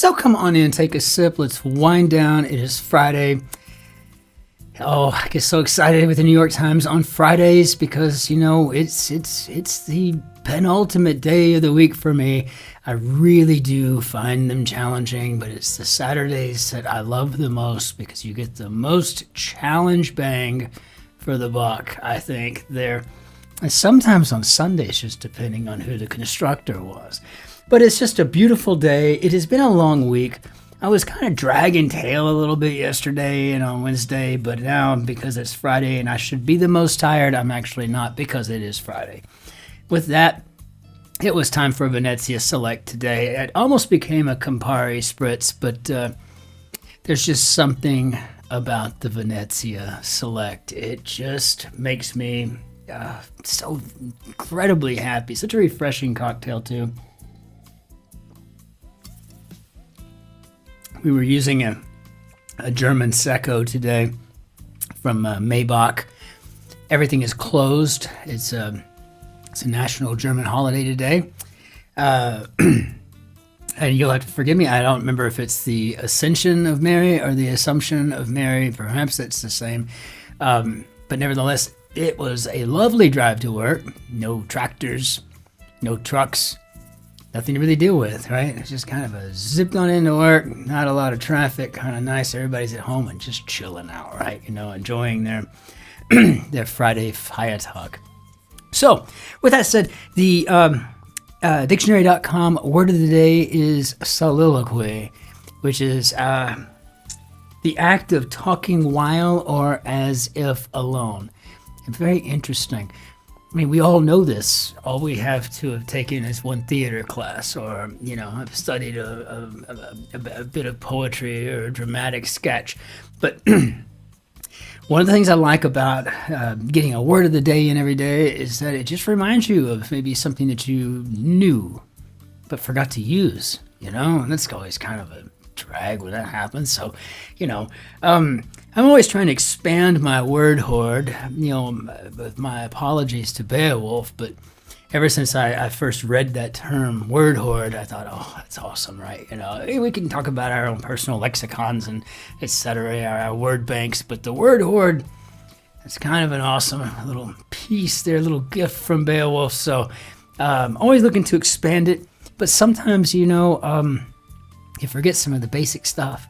So come on in, take a sip. Let's wind down. It is Friday. Oh, I get so excited with the New York Times on Fridays because, you know, it's the penultimate day of the week for me. I really do find them challenging, but it's the Saturdays that I love the most because you get the most challenge bang for the buck, I think. And sometimes on Sundays, just depending on who the constructor was. But it's just a beautiful day. It has been a long week. I was kind of dragging tail a little bit yesterday and on Wednesday, but now because it's Friday and I should be the most tired, I'm actually not because it is Friday. With that, it was time for a Venezia Select today. It almost became a Campari Spritz, but there's just something about the Venezia Select. It just makes me so incredibly happy. Such a refreshing cocktail, too. We were using a German Secco today from Maybach. Everything is closed. It's a national German holiday today. And you'll have to forgive me. I don't remember if it's the Ascension of Mary or the Assumption of Mary. Perhaps it's the same. But nevertheless, it was a lovely drive to work. No tractors, no trucks. Nothing to really deal with, right? It's just kind of a zipped on into work, not a lot of traffic, kind of nice. Everybody's at home and just chilling out, right? You know, enjoying their their Friday Feiertag. So, with that said, the dictionary.com word of the day is soliloquy, which is the act of talking while or as if alone. It's very interesting. I mean, we all know this. All we have to have taken is one theater class or, you know, have studied a bit of poetry or a dramatic sketch. But one of the things I like about getting a word of the day in every day is that it just reminds you of maybe something that you knew but forgot to use, you know? And that's always kind of a drag when that happens. So, you know, I'm always trying to expand my word hoard, you know, with my apologies to Beowulf, but ever since I first read that term, word hoard, I thought, oh, that's awesome, right? You know, we can talk about our own personal lexicons and et cetera, our word banks, but the word hoard, it's kind of an awesome little piece there, little gift from Beowulf. So always looking to expand it, but sometimes, you know, you forget some of the basic stuff.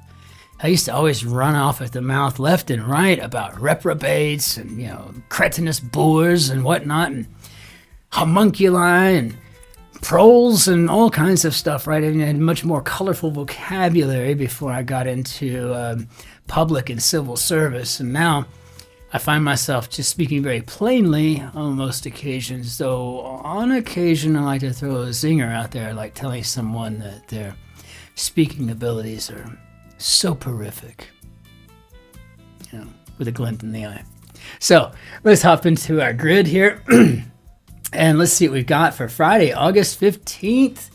I used to always run off at the mouth left and right about reprobates and, you know, cretinous boors and whatnot, and homunculi and proles and all kinds of stuff, right? I had much more colorful vocabulary before I got into public and civil service. And now I find myself just speaking very plainly on most occasions, though on occasion I like to throw a zinger out there, like telling someone that their speaking abilities are soporific, you know, with a glint in the eye. So let's hop into our grid here and let's see what we've got for Friday, August 15th.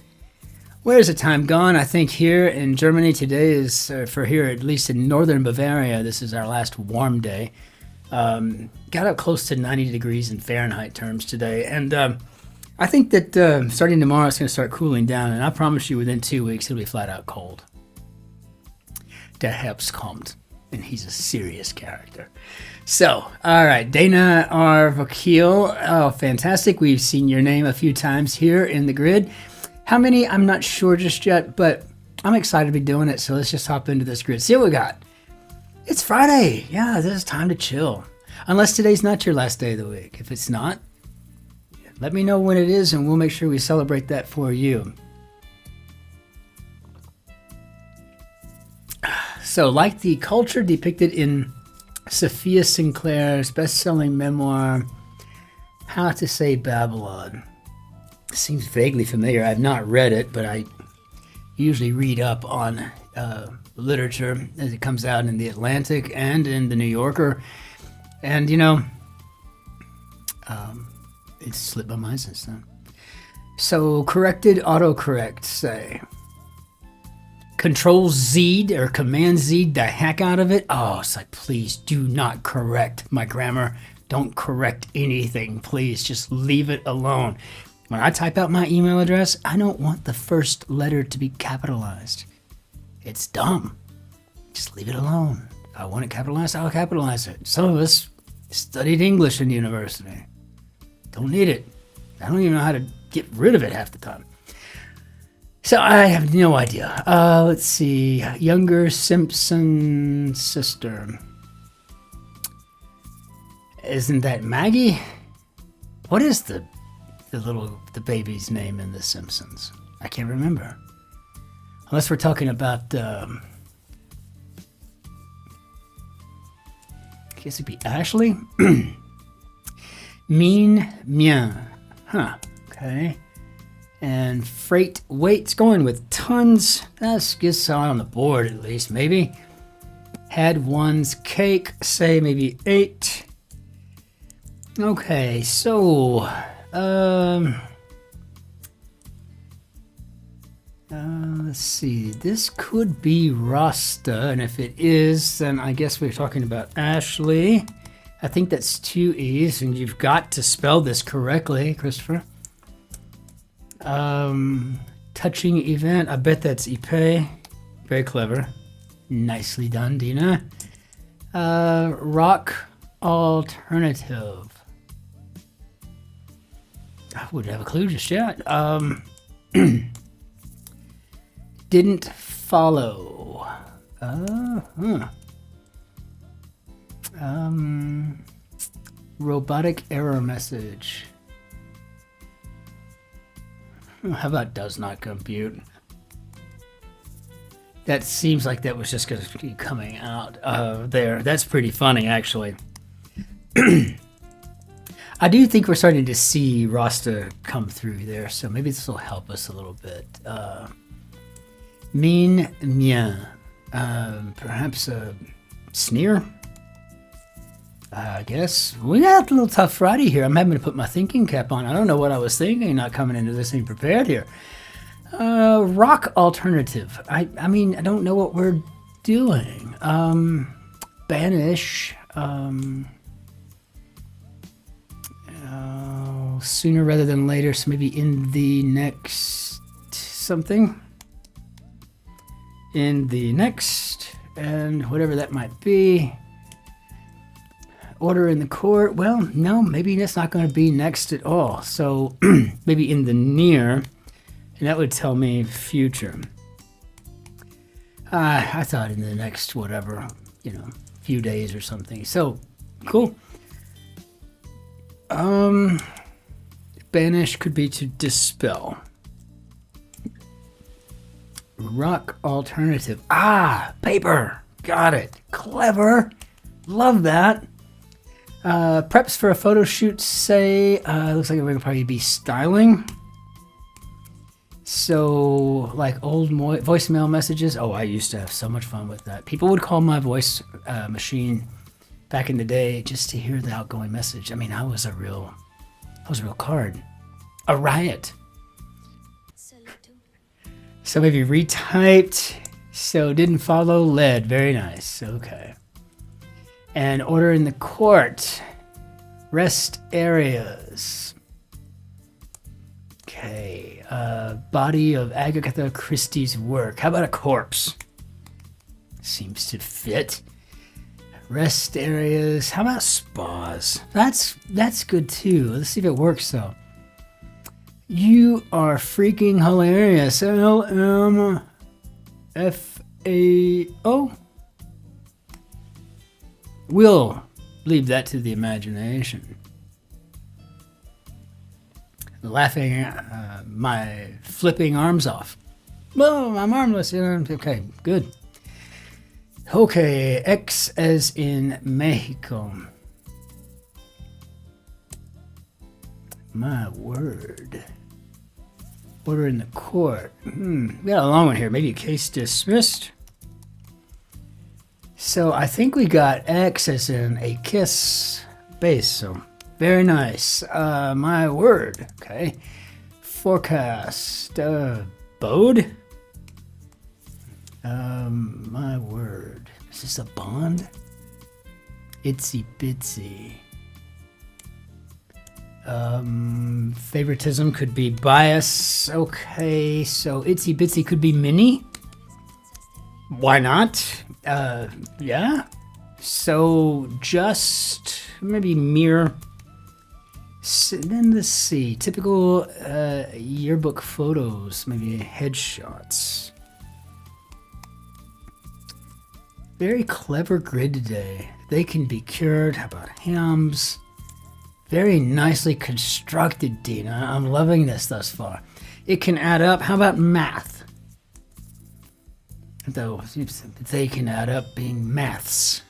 Where's the time gone? I think here in Germany today is, for here at least in northern Bavaria, this is our last warm day. Got up close to 90 degrees in Fahrenheit terms today. And I think that starting tomorrow it's going to start cooling down. And I promise you within 2 weeks it'll be flat out cold. Der Herbst kommt, and he's a serious character. So, all right, Dena or Verkuil. Oh, fantastic. We've seen your name a few times here in the grid. How many? I'm not sure just yet, but I'm excited to be doing it. So let's just hop into this grid. See what we got. It's Friday. Yeah, this is time to chill. Unless today's not your last day of the week. If it's not, let me know when it is, and we'll make sure we celebrate that for you. So, like the culture depicted in Sophia Sinclair's best-selling memoir, How to Say Babylon. Seems vaguely familiar. I've not read it, but I usually read up on literature as it comes out in The Atlantic and in The New Yorker. And, you know, it's slipped my mind since then. So, corrected autocorrect, say. Control Z or Command Z the heck out of it. Oh, it's like, please do not correct my grammar. Don't correct anything, please. Just leave it alone. When I type out my email address, I don't want the first letter to be capitalized. It's dumb. Just leave it alone. If I want it capitalized, I'll capitalize it. Some of us studied English in university. Don't need it. I don't even know how to get rid of it half the time. So I have no idea. Let's see. Younger Simpson sister. Isn't that Maggie? What is the baby's name in The Simpsons? I can't remember. Unless we're talking about, I guess it'd be Ashley? Mean Mien. Huh, okay. And freight weight's going with tons. That's gets on the board at least, maybe. Had one's cake, say maybe 8. Okay, so, let's see. This could be Rasta, and if it is, then I guess we're talking about Ashley. I think that's 2 E's, and you've got to spell this correctly, Christopher. Touching event. I bet that's Ipe. Very clever. Nicely done, Dena. Rock alternative. I wouldn't have a clue just yet. Didn't follow. Robotic error message. How about does not compute? That seems like that was just going to be coming out there. That's pretty funny, actually. I do think we're starting to see Rasta come through there, so maybe this will help us a little bit. Mean mien. Perhaps a sneer? I guess. We got a little tough Friday here. I'm having to put my thinking cap on. I don't know what I was thinking, not coming into this thing prepared here. Rock alternative. I mean, I don't know what we're doing. Banish. Sooner rather than later, so maybe in the next something. In the next, and whatever that might be. Order in the court. Well, no, maybe that's not going to be next at all. So maybe in the near, and that would tell me future. I thought in the next whatever, few days or something. So cool. Banish could be to dispel. Rock alternative. Paper. Got it. Clever. Love that. Preps for a photo shoot, say, looks like it would probably be styling. So, like old voicemail messages. Oh, I used to have so much fun with that. People would call my voice machine back in the day just to hear the outgoing message. I mean, I was a real card. A riot. So maybe retyped. So didn't follow lead. Very nice. Okay. And order in the court. Rest areas. Okay. Body of Agatha Christie's work. How about a corpse? Seems to fit. Rest areas. How about spas? That's good too. Let's see if it works though. You are freaking hilarious. LMFAO. We'll leave that to the imagination. Laughing my flipping arms off. Well, I'm armless. Okay, good. Okay, X as in Mexico. My word. Order in the court. We got a long one here. Maybe a case dismissed. So I think we got X as in a kiss base. So very nice. My word. Okay. Forecast. Bode. My word. Is this a bond? Itsy bitsy. Favoritism could be bias. Okay, so itsy bitsy could be mini. Why not? Yeah. So just maybe mirror. Then let's see. Typical yearbook photos, maybe headshots. Very clever grid today. They can be cured. How about hams? Very nicely constructed, Dena. I'm loving this thus far. It can add up. How about math? Though they can add up being maths.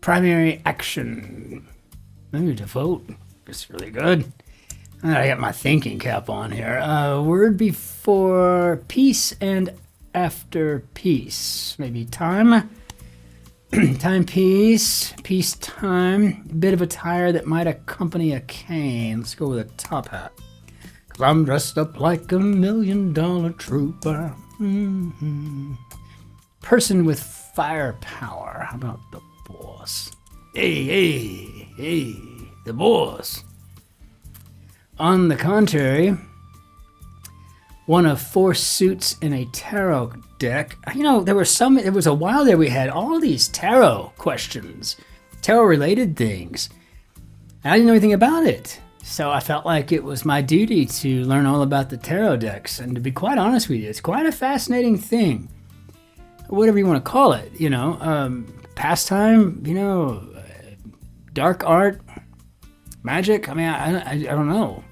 Primary action. Maybe to vote. It's really good. I got my thinking cap on here. Word before peace and after peace. Maybe time. Timepiece. Peace time. A bit of attire that might accompany a cane. Let's go with a top hat. Cause I'm dressed up like $1 million trooper. Mm-hmm. Person with firepower. How about the boss? Hey, the boss. On the contrary, one of 4 suits in a tarot deck. You know, there was a while there we had all these tarot questions, tarot related things. I didn't know anything about it. So I felt like it was my duty to learn all about the tarot decks. And to be quite honest with you, it's quite a fascinating thing. Whatever you want to call it, you know, pastime, you know, dark art, magic. I mean, I don't know.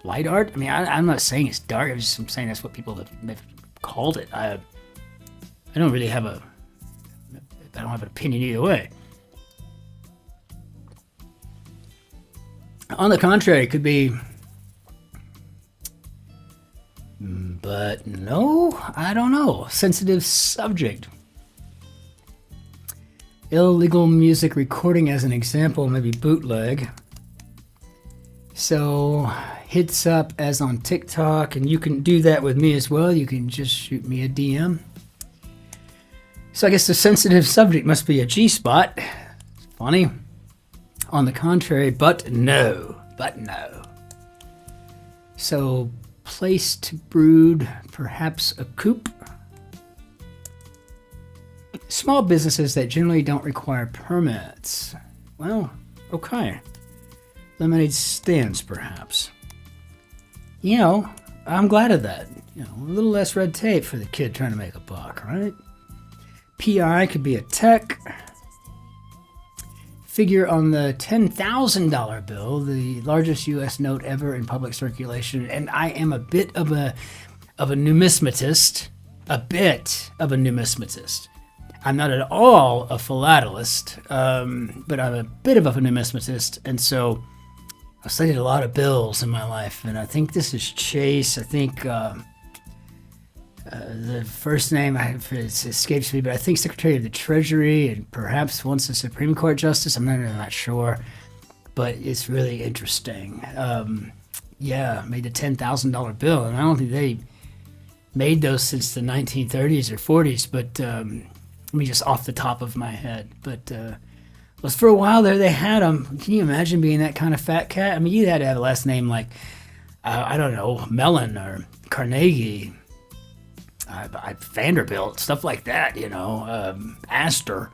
Light art. I mean, I'm not saying it's dark. I'm saying that's what people have called it. I don't really have I don't have an opinion either way. On the contrary, it could be, but no, I don't know. Sensitive subject. Illegal music recording as an example, maybe bootleg. So hits up as on TikTok, and you can do that with me as well. You can just shoot me a DM. So I guess the sensitive subject must be a G-spot. It's funny. On the contrary, but no. So place to brood, perhaps a coop. Small businesses that generally don't require permits. Well, okay. Lemonade stands, perhaps. You know, I'm glad of that. You know, a little less red tape for the kid trying to make a buck, right? PI could be a tech. Figure on the $10,000 bill, the largest U.S. note ever in public circulation. And I am a bit of a numismatist. I'm not at all a philatelist, but I'm a bit of a numismatist. And so I've studied a lot of bills in my life. And I think this is Chase. I think the first name it escapes me, but I think Secretary of the Treasury and perhaps once a Supreme Court Justice. I'm not sure, but it's really interesting. Yeah, made the $10,000 bill, and I don't think they made those since the 1930s or 40s, but let me just off the top of my head. But was for a while there they had them. Can you imagine being that kind of fat cat? I mean, you had to have a last name like, I don't know, Mellon or Carnegie. Vanderbilt, stuff like that, you know, Astor.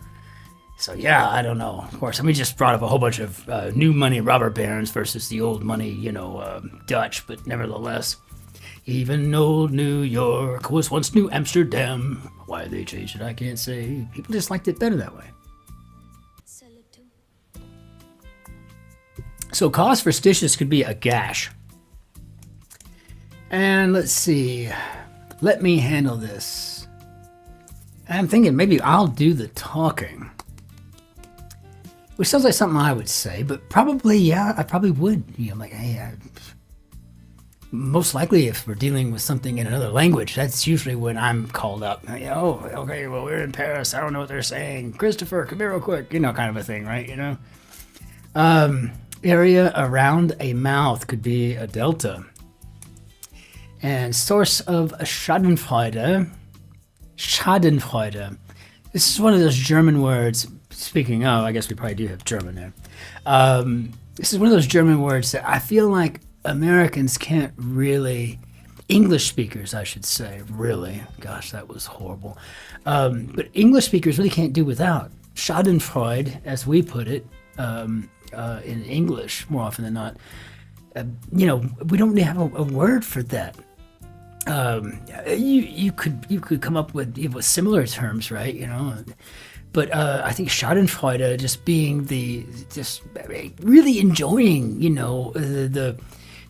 So yeah, I don't know. Of course, we just brought up a whole bunch of new money robber barons versus the old money, you know, Dutch, but nevertheless, even old New York was once New Amsterdam. Why they changed it, I can't say. People just liked it better that way. So cause for stitches could be a gash. And let's see. Let me handle this. I'm thinking maybe I'll do the talking. Which sounds like something I would say, but probably, yeah, I probably would. You know, like, hey, most likely if we're dealing with something in another language, that's usually when I'm called up. Oh, okay, well, we're in Paris. I don't know what they're saying. Christopher, come here real quick. You know, kind of a thing, right? You know? Area around a mouth could be a delta. And source of Schadenfreude. Schadenfreude. This is one of those German words. Speaking of, I guess we probably do have German there. This is one of those German words that I feel like Americans can't really English speakers, I should say, really. Gosh, that was horrible. But English speakers really can't do without Schadenfreude, as we put it in English more often than not. We don't really have a word for that. You could come up with similar terms, right? But I think Schadenfreude just being just really enjoying,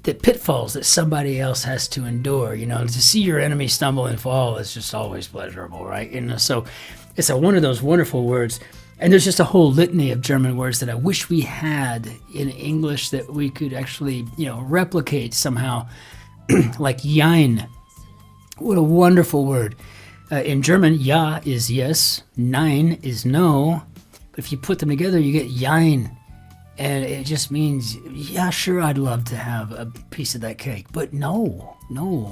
the pitfalls that somebody else has to endure. To see your enemy stumble and fall is just always pleasurable, right? So it's one of those wonderful words. And there's just a whole litany of German words that I wish we had in English that we could actually, replicate somehow, like Jein. What a wonderful word. In German, ja is yes, nein is no. But if you put them together, you get Jein. And it just means, yeah, sure, I'd love to have a piece of that cake. But no,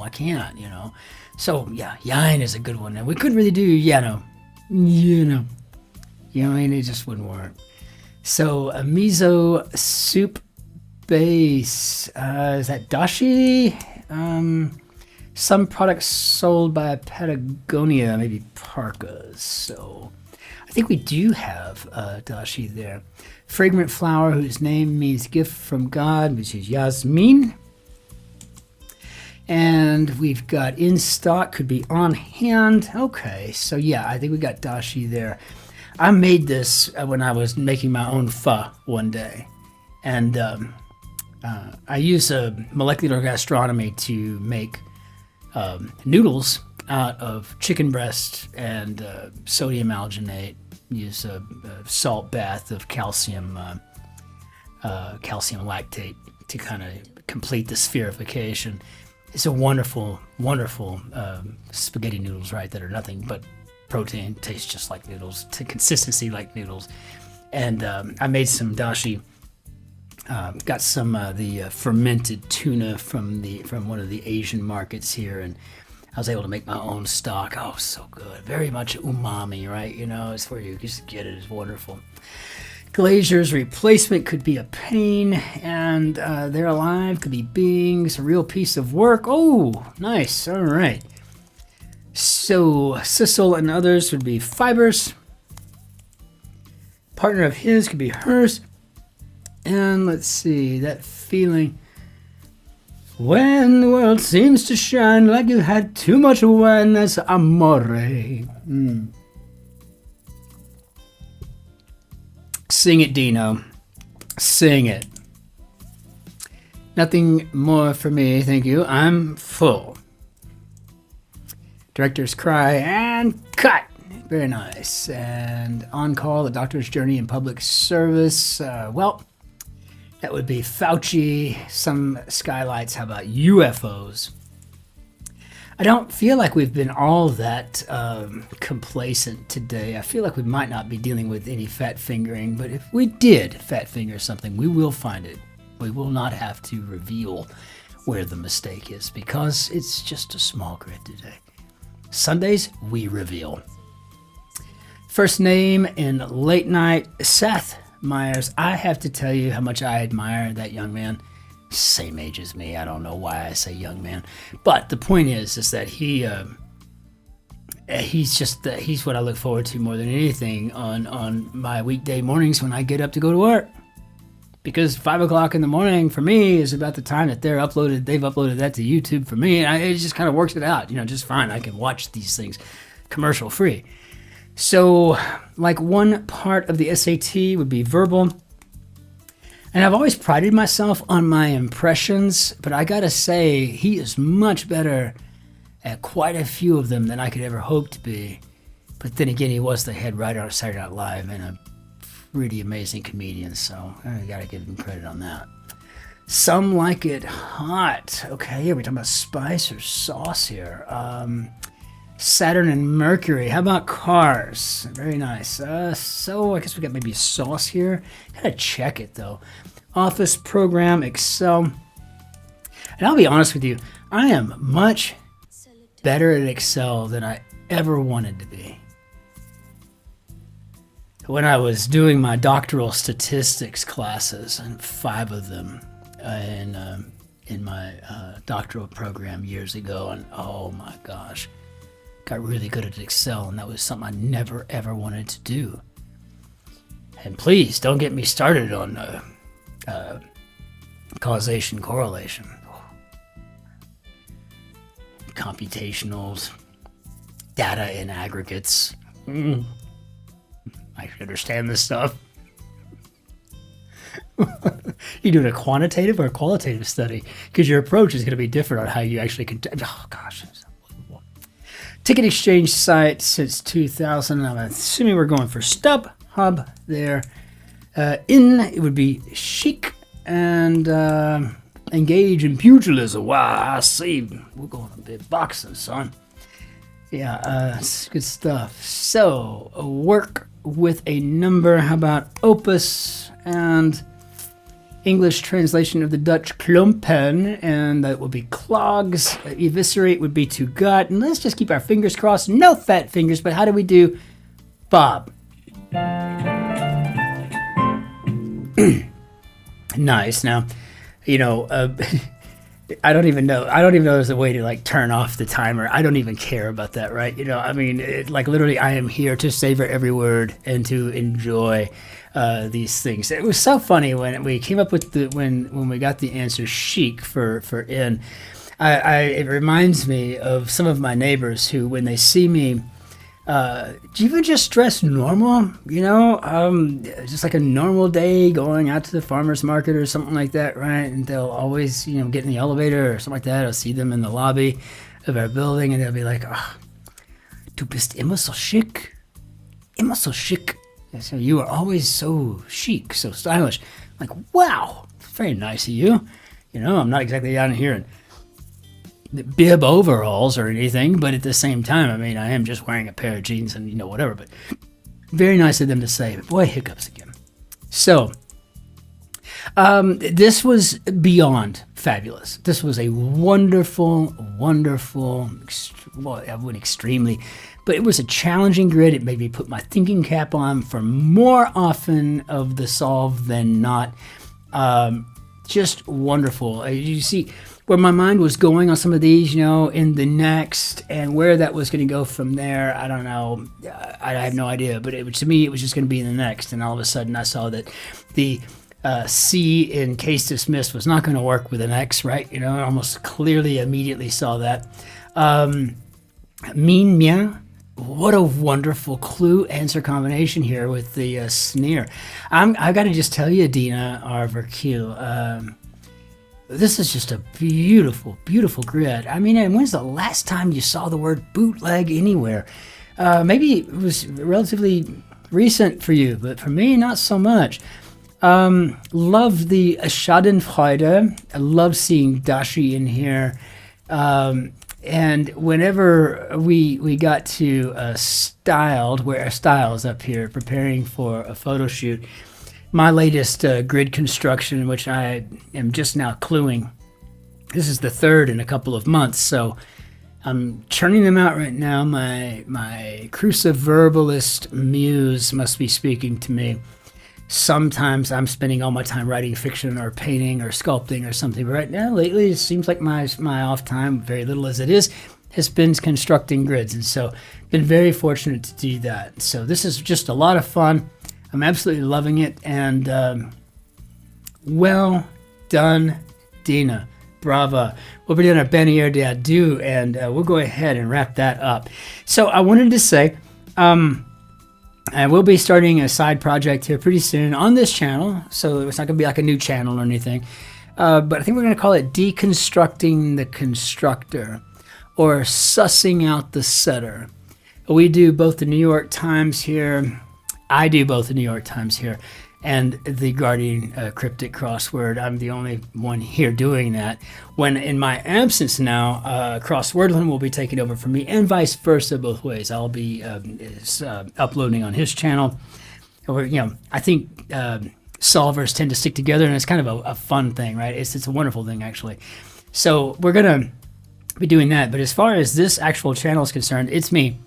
I can't, So, yeah, Jein is a good one. And we couldn't really do, it just wouldn't work. So, a miso soup base. Is that dashi? Some products sold by Patagonia, maybe parkas. So, I think we do have dashi there. Fragrant flower whose name means gift from God, which is Yasmin. And we've got in stock, could be on hand. Okay, so yeah, I think we got dashi there. I made this when I was making my own pho one day. And I use molecular gastronomy to make noodles out of chicken breast and sodium alginate. Use a salt bath of calcium lactate to kind of complete the spherification. It's a wonderful, wonderful spaghetti noodles, right, that are nothing but protein, tastes just like noodles, to consistency like noodles. And I made some dashi. Got some the fermented tuna from one of the Asian markets here, and I was able to make my own stock. Oh, so good. Very much umami, right? It's where you just get it. It's wonderful. Glazier's replacement could be a pain, and they're alive, could be beings, a real piece of work. Oh, nice. All right. So, Sissel and others would be fibers. Partner of his could be hers. And let's see, that feeling. When the world seems to shine like you had too much wine, that's amore. Sing it, Dena. Sing it. Nothing more for me, thank you. I'm full. Director's cry and cut. Very nice. And on call, the doctor's journey in public service. That would be Fauci, some skylights. How about UFOs? I don't feel like we've been all that complacent today. I feel like we might not be dealing with any fat fingering, but if we did fat finger something, we will find it. We will not have to reveal where the mistake is because it's just a small grid today. Sundays, we reveal. First name in late night, Seth Myers. I have to tell you how much I admire that young man. Same age as me. I don't know why I say young man, but the point is that he's what I look forward to more than anything on my weekday mornings when I get up to go to work. Because 5 o'clock in the morning for me is about the time that they've uploaded that to YouTube for me, and it just kind of works it out, just fine. I can watch these things commercial free. So, like, one part of the SAT would be verbal. And I've always prided myself on my impressions, but I gotta say, he is much better at quite a few of them than I could ever hope to be. But then again, he was the head writer on Saturday Night Live and a pretty amazing comedian, so I gotta give him credit on that. Some like it hot. Okay, are we talking about spice or sauce here? Saturn and Mercury. How about cars? Very nice. So I guess we got maybe a sauce here. Gotta check it though. Office program, Excel. And I'll be honest with you, I am much better at Excel than I ever wanted to be. When I was doing my doctoral statistics classes, and 5 of them in in my doctoral program years ago, and oh my gosh, got really good at Excel, and that was something I never ever wanted to do. And please don't get me started on causation correlation, computationals, data in aggregates. I understand this stuff. You doing a quantitative or a qualitative study? Because your approach is going to be different on how you actually can. Oh gosh, it's unbelievable. Ticket exchange site since 2000. I'm assuming we're going for StubHub there. It would be chic and engage in pugilism. Wow, I see. We're going a bit boxing, son. Yeah, it's good stuff. So, work with a number. How about opus and English translation of the Dutch klompen, and that will be clogs. Eviscerate would be to gut. And let's just keep our fingers crossed. No fat fingers, but how do we do Bob? Nice. Now, I don't even know there's a way to like turn off the timer. I don't even care about that, right? I mean, literally I am here to savor every word and to enjoy these things. It was so funny when we came up with when we got the answer chic for in. It reminds me of some of my neighbors who, when they see me, do you even just dress normal? Just like a normal day going out to the farmer's market or something like that, right? And they'll always, get in the elevator or something like that. I'll see them in the lobby of our building, and they'll be like, "Oh, du bist immer so schick, immer so schick." So you are always so chic, so stylish. I'm like, wow, very nice of you. I'm not exactly down here in bib overalls or anything, but at the same time, I mean, I am just wearing a pair of jeans and whatever. But very nice of them to say. But boy, hiccups again. So this was beyond fabulous. This was a wonderful, well, I wouldn't extremely, but it was a challenging grid. It made me put my thinking cap on for more often of the solve than not. Just wonderful. You see where my mind was going on some of these, in the next, and where that was going to go from there. I don't know. I have no idea. But to me, it was just going to be in the next. And all of a sudden, I saw that the C in case dismissed was not going to work with an X, right? I almost clearly immediately saw that. Mean mien. What a wonderful clue answer combination here with the sneer. I've got to just tell you, Dena, our Verkuil, this is just a beautiful, beautiful grid. I mean, and when's the last time you saw the word bootleg anywhere? Maybe it was relatively recent for you, but for me, not so much. Love the Schadenfreude. I love seeing Dashi in here. And whenever we got to styled, where our styles up here, preparing for a photo shoot, my latest grid construction, which I am just now cluing. This is the third in a couple of months, so I'm churning them out right now. My cruciverbalist muse must be speaking to me. Sometimes I'm spending all my time writing fiction or painting or sculpting or something. But right now, lately, it seems like my off time, very little as it is, has been constructing grids. And so been very fortunate to do that. So this is just a lot of fun. I'm absolutely loving it. And well done, Dena. Brava. We'll be doing our Benier de Adieu, and we'll go ahead and wrap that up. So I wanted to say, I will be starting a side project here pretty soon on this channel, so it's not going to be like a new channel or anything. But I think we're going to call it Deconstructing the Constructor, or Sussing Out the Setter. We do both the New York Times here, I do both the New York Times here, and the Guardian Cryptic Crossword. I'm the only one here doing that. When in my absence now, Crosswordland will be taking over for me, and vice versa, both ways. I'll be uploading on his channel. I think solvers tend to stick together, and it's kind of a fun thing, right? It's a wonderful thing, actually. So we're gonna be doing that. But as far as this actual channel is concerned, it's me.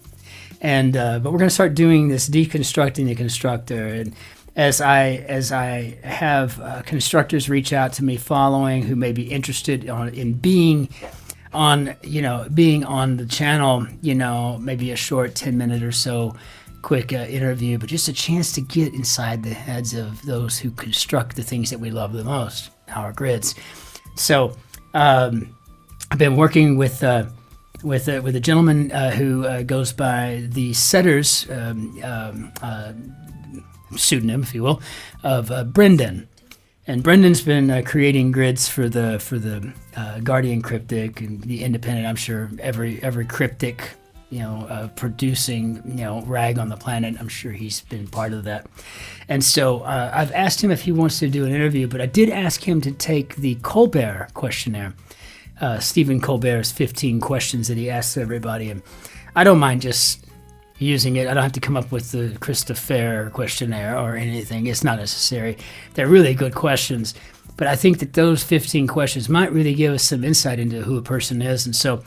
And but we're gonna start doing this Deconstructing the Constructor, and as I have constructors reach out to me following who may be interested in being on the channel, maybe a short 10-minute or so quick interview, but just a chance to get inside the heads of those who construct the things that we love the most, our grids. So I've been working with a gentleman who goes by the Setter's pseudonym, if you will, of Brendan. And Brendan's been creating grids for the Guardian Cryptic and the Independent. I'm sure every cryptic, producing, rag on the planet. I'm sure he's been part of that. And so I've asked him if he wants to do an interview, but I did ask him to take the Colbert questionnaire, Stephen Colbert's 15 questions that he asks everybody. And I don't mind just using it. I don't have to come up with the Christopher questionnaire or anything. It's not necessary. They're really good questions, but I think that those 15 questions might really give us some insight into who a person is. And so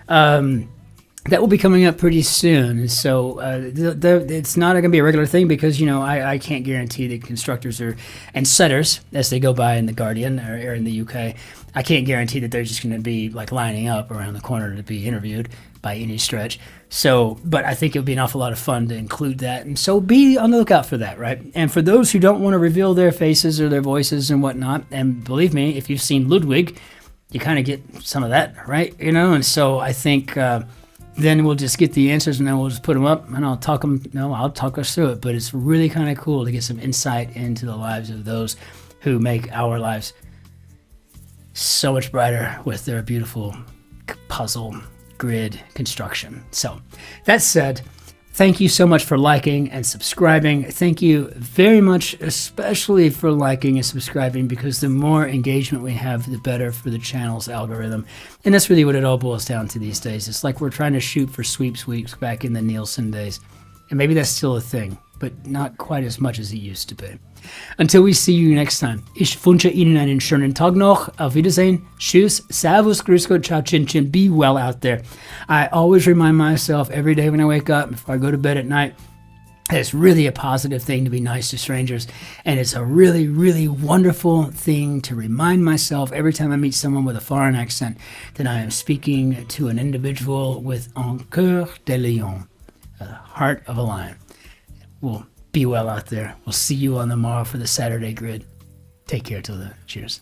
that will be coming up pretty soon. So it's not going to be a regular thing because, I can't guarantee that constructors and setters, as they go by in the Guardian or in the UK, I can't guarantee that they're just going to be like lining up around the corner to be interviewed by any stretch. So, but I think it would be an awful lot of fun to include that. And so be on the lookout for that, right? And for those who don't want to reveal their faces or their voices and whatnot, and believe me, if you've seen Ludwig, you kind of get some of that, right? And so I think then we'll just get the answers and then we'll just put them up and I'll talk us through it. But it's really kind of cool to get some insight into the lives of those who make our lives so much brighter with their beautiful puzzle grid construction. So that said, thank you so much for liking and subscribing. Thank you very much, especially for liking and subscribing, because the more engagement we have, the better for the channel's algorithm. And that's really what it all boils down to these days. It's like we're trying to shoot for sweeps back in the Nielsen days. And maybe that's still a thing, but not quite as much as it used to be. Until we see you next time, ich wünsche Ihnen einen schönen Tag noch. Auf Wiedersehen. Tschüss. Servus. Grüß Gott. Ciao. Cin-Cin. Be well out there. I always remind myself every day when I wake up, before I go to bed at night, it's really a positive thing to be nice to strangers. And it's a really, really wonderful thing to remind myself every time I meet someone with a foreign accent that I am speaking to an individual with un cœur de lion, a heart of a lion. Well, be well out there. We'll see you on the morrow for the Saturday grid. Take care till then. Cheers.